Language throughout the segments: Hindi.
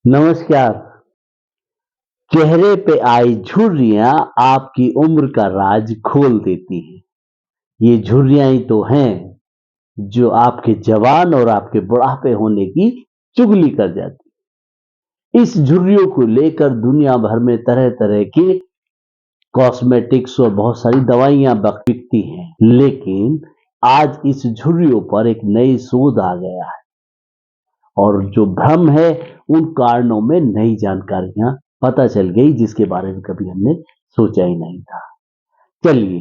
नमस्कार। चेहरे पे आई झुर्रियां आपकी उम्र का राज खोल देती हैं। ये झुर्रियां ही तो हैं जो आपके जवान और आपके बुढ़ापे होने की चुगली कर जाती। इस झुर्रियों को लेकर दुनिया भर में तरह तरह के कॉस्मेटिक्स और बहुत सारी दवाइयां बिकती हैं, लेकिन आज इस झुर्रियों पर एक नई शोध आ गया है और जो भ्रम है उन कारणों में नई जानकारियां पता चल गई जिसके बारे में कभी हमने सोचा ही नहीं था। चलिए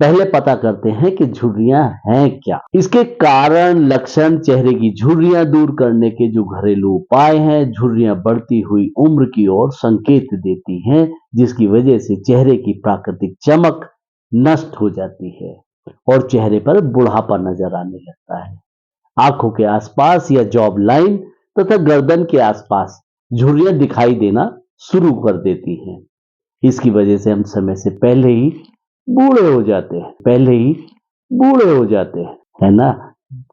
पहले पता करते हैं कि झुर्रियां हैं क्या। इसके कारण, लक्षण, चेहरे की झुर्रियां दूर करने के जो घरेलू उपाय हैं। झुर्रियां बढ़ती हुई उम्र की ओर संकेत देती हैं, जिसकी वजह से चेहरे की प्राकृतिक चमक नष्ट हो जाती है और चेहरे पर बुढ़ापा नजर आने लगता है। आंखों के आसपास या जॉब लाइन तथा गर्दन के आसपास झुर्रियां दिखाई देना शुरू कर देती हैं। इसकी वजह से हम समय से पहले ही बूढ़े हो जाते हैं, है ना?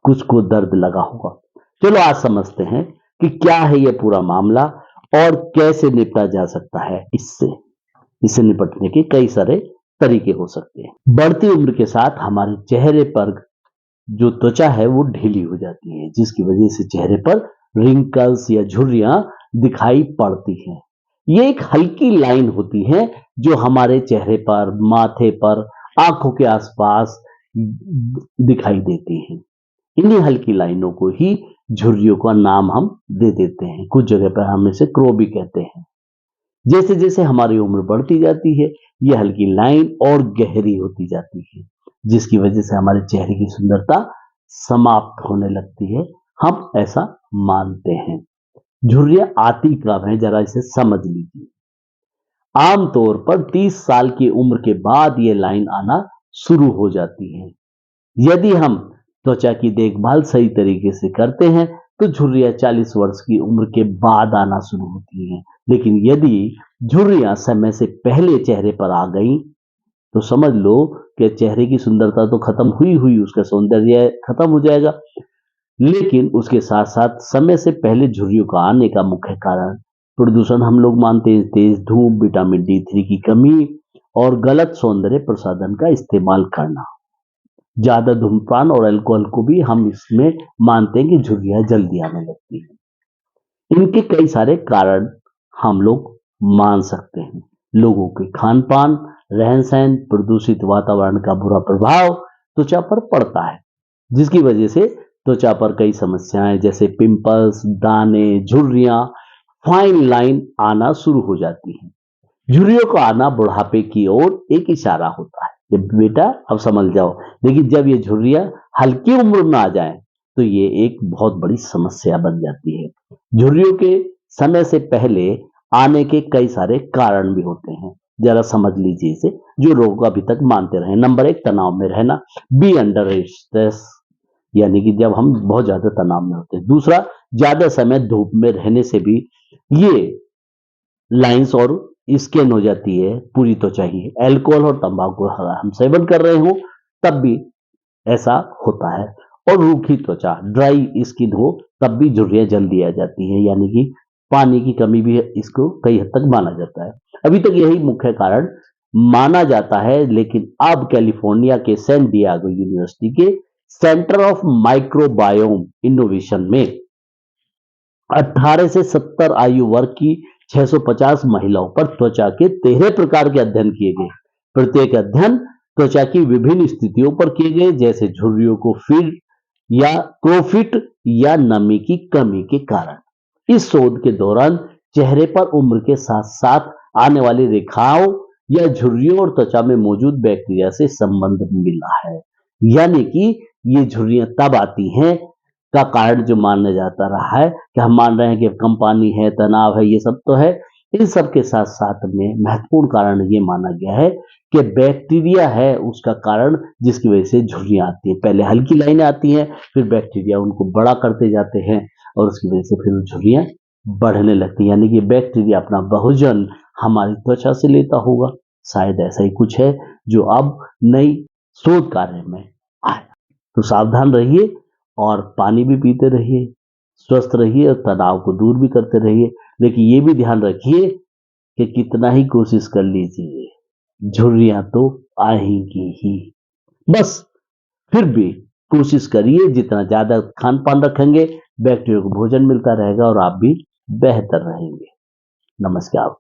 कुछ को दर्द लगा होगा। चलो आज समझते हैं कि क्या है ये पूरा मामला और कैसे निपटा जा सकता है। इससे निपटने के कई सारे तरीके हो सकते हैं। बढ़ती उम्र के साथ हमारे चेहरे पर जो त्वचा है वो ढीली हो जाती है, जिसकी वजह से चेहरे पर रिंकल्स या झुर्रियां दिखाई पड़ती हैं। ये एक हल्की लाइन होती है जो हमारे चेहरे पर, माथे पर, आंखों के आसपास दिखाई देती है। इन्हीं हल्की लाइनों को ही झुर्रियों का नाम हम दे देते हैं। कुछ जगह पर हम इसे क्रो भी कहते हैं। जैसे जैसे हमारी उम्र बढ़ती जाती है, ये हल्की लाइन और गहरी होती जाती है, जिसकी वजह से हमारे चेहरे की सुंदरता समाप्त होने लगती है। हम ऐसा मानते हैं। झुर्रियां आती कब है, जरा इसे समझ लीजिए। आमतौर पर 30 साल की उम्र के बाद ये लाइन आना शुरू हो जाती है। यदि हम त्वचा की देखभाल सही तरीके से करते हैं तो झुर्रियां 40 वर्ष की उम्र के बाद आना शुरू होती हैं। लेकिन यदि झुर्रियां समय से पहले चेहरे पर आ गई तो समझ लो कि चेहरे की सुंदरता तो खत्म हुई, उसका सौंदर्य खत्म हो जाएगा। लेकिन उसके साथ साथ समय से पहले झुर्रियों का आने का मुख्य कारण प्रदूषण हम लोग मानते हैं। तेज धूप, विटामिन D3 की कमी और गलत सौंदर्य प्रसाधन का इस्तेमाल करना। ज्यादा धूम्रपान और अल्कोहल को भी हम इसमें मानते हैं कि झुर्रियां जल्दी आने लगती है। इनके कई सारे कारण हम लोग मान सकते हैं। लोगों के खान पान, रहन सहन, प्रदूषित वातावरण का बुरा प्रभाव त्वचा पर पड़ता है, जिसकी वजह से त्वचा पर कई समस्याएं जैसे पिंपल्स, दाने, झुर्रियां, फाइन लाइन आना शुरू हो जाती हैं। झुर्रियों का आना बुढ़ापे की ओर एक इशारा होता है कि बेटा अब समझ जाओ। लेकिन जब ये झुर्रियां हल्की उम्र में आ जाएं तो ये एक बहुत बड़ी समस्या बन जाती है। झुर्रियों के समय से पहले आने के कई सारे कारण भी होते हैं, जरा समझ लीजिए इसे, जो लोग अभी तक मानते रहे। नंबर 1, तनाव में रहना, बी अंडर स्ट्रेस, यानी कि जब हम बहुत ज्यादा तनाव में होते हैं। दूसरा, ज्यादा समय धूप में रहने से भी ये लाइंस और स्किन हो जाती है, पूरी त्वचा ही। अल्कोहल और तंबाकू हम सेवन कर रहे हो तब भी ऐसा होता है। और रूखी त्वचा, ड्राई स्किन हो तब भी झुर्रियां जल्दी आ जाती है, यानी कि पानी की कमी भी इसको कई हद तक माना जाता है। अभी तक यही मुख्य कारण माना जाता है, लेकिन अब कैलिफोर्निया के सैन डिएगो यूनिवर्सिटी के सेंटर ऑफ माइक्रोबायोम इनोवेशन में 18 से 70 आयु वर्ग की 650 महिलाओं पर त्वचा के 13 प्रकार के अध्ययन किए गए। प्रत्येक अध्ययन त्वचा की विभिन्न स्थितियों पर किए गए, जैसे झुर्रियों को फिट या क्रोफिट या नमी की कमी के कारण। इस शोध के दौरान चेहरे पर उम्र के साथ साथ आने वाली रेखाओं या झुर्रियों और त्वचा में मौजूद बैक्टीरिया से संबंध मिला है। यानी कि ये झुर्रियां तब आती हैं का कारण जो माना जाता रहा है कि हम मान रहे हैं कि कम पानी है, तनाव है, ये सब तो है। इन सब के साथ साथ में महत्वपूर्ण कारण ये माना गया है कि बैक्टीरिया है उसका कारण, जिसकी वजह से झुर्रियां आती हैं। पहले हल्की लाइनें आती हैं, फिर बैक्टीरिया उनको बड़ा करते जाते हैं और उसकी वजह से फिर झुर्रियां बढ़ने लगती हैं। यानी कि बैक्टीरिया अपना बहुजन हमारी त्वचा से लेता होगा। शायद ऐसा ही कुछ है जो अब नई शोध कार्य में आया। तो सावधान रहिए और पानी भी पीते रहिए, स्वस्थ रहिए और तनाव को दूर भी करते रहिए। लेकिन ये भी ध्यान रखिए कि कितना ही कोशिश कर लीजिए, झुर्रियाँ तो आएँगी ही। बस फिर भी कोशिश करिए, जितना ज़्यादा खान-पान रखेंगे, बैक्टीरिया को भोजन मिलता रहेगा और आप भी बेहतर रहेंगे। नमस्कार।